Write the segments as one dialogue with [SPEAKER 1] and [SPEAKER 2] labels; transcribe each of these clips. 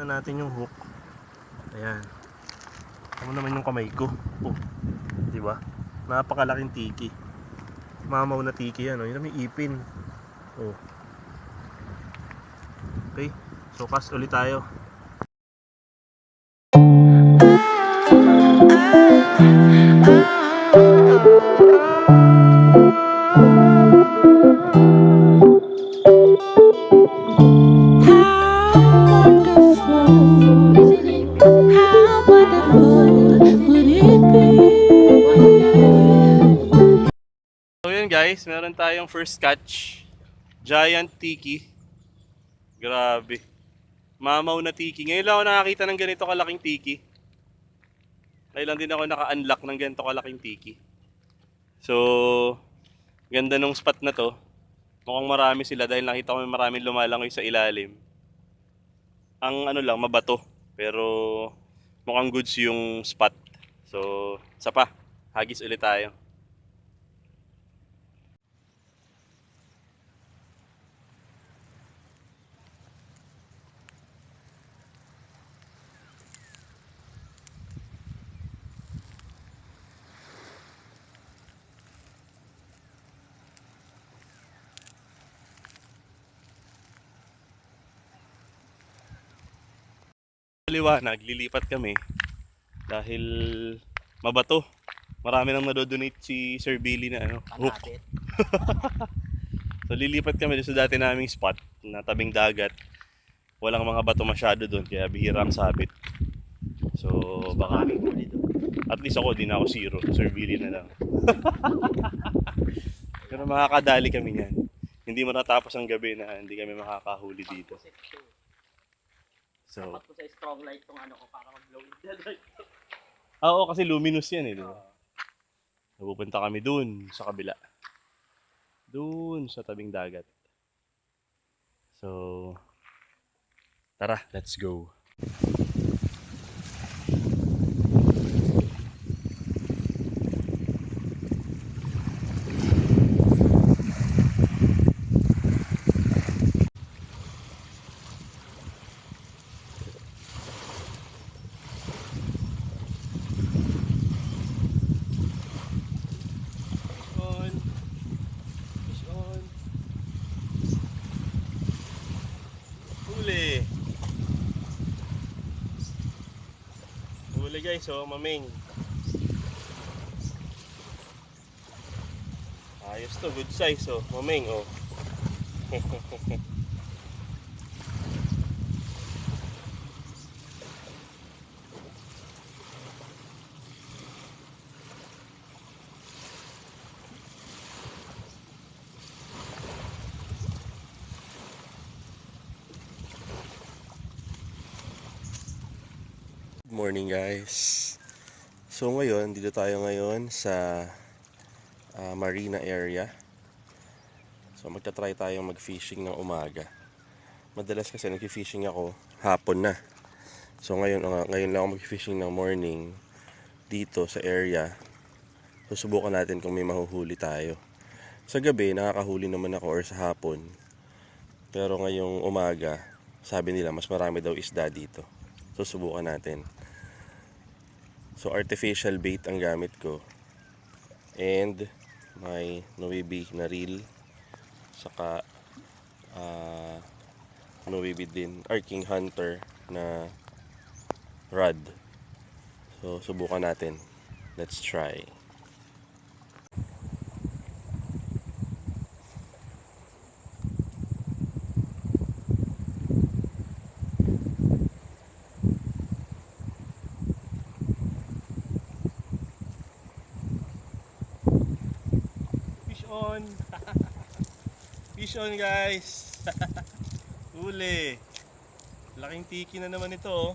[SPEAKER 1] na natin yung hook. Ayan. Ano naman yung kamay ko. Oh, di ba? Napakalaking tiki. Mamaw na tiki yan. Oh. Yun na may ipin. Oh. Okay. So cast ulit tayo. So yun guys, meron tayong first catch. Giant tiki. Grabe. Mamaw na tiki. Ngayon lang ako nakakita ng ganito kalaking tiki. Ngayon lang din ako naka-unlock ng ganito kalaking tiki. So, ganda nung spot na to. Mukhang marami sila dahil nakita ko may maraming lumalangoy sa ilalim. Ang ano lang, mabato. Pero mukhang goods yung spot. So, isa pa. Hagis ulit tayo. Liwanag, lilipat kami dahil mabato. Marami nang nadodonate si Sir Billy na ano, hook. So lilipat kami sa dati naming spot na tabing dagat. Walang mga bato masyado doon kaya bihira ang sabit. So baka at least ako, di na ako zero. Sir Billy na lang. Pero makakadali kami niyan. Hindi matatapos ang gabi na hindi kami makakahuli dito. So,
[SPEAKER 2] dapat ko sa strong light tong ano ko para mag-glow in the dark.
[SPEAKER 1] oo, kasi luminous yan eh, di ba? Pupunta kami dun sa kabila. Dun sa tabing dagat. So, tara, let's go. Huli guys, oh, maming. Ayos to, good size, oh, maming, oh. Good morning guys. So ngayon, dito tayo ngayon sa marina area. So magta-try tayong mag-fishing ng umaga. Madalas kasi nag-fishing ako hapon na. So ngayon lang ako mag-fishing ng morning dito sa area. Susubukan natin kung may mahuhuli tayo. Sa gabi nakakahuli naman ako or sa hapon. Pero ngayong umaga, sabi nila mas marami daw isda dito. Susubukan natin. So artificial bait ang gamit ko. And may Noebi na reel. Saka Noebi din, King Hunter na rod. So subukan natin. Let's try. Fish on guys. Huli. Laking tiki na naman ito, oh.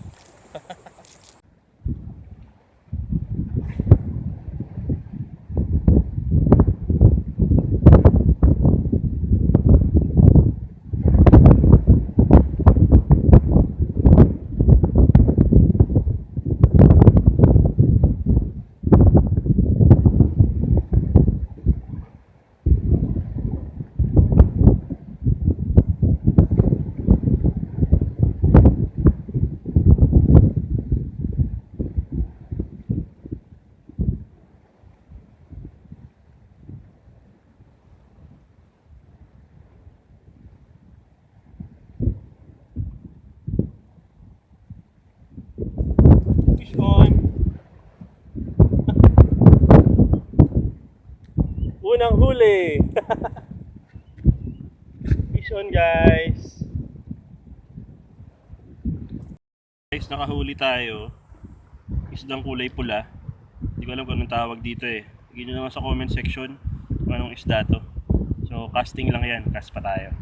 [SPEAKER 1] Unang huli! Fish on guys! Guys, nakahuli tayo. Isdang kulay pula. Hindi ko alam kung anong tawag dito eh. Bigyan nyo naman sa comment section kung anong isda to. So casting lang yan, cast pa tayo.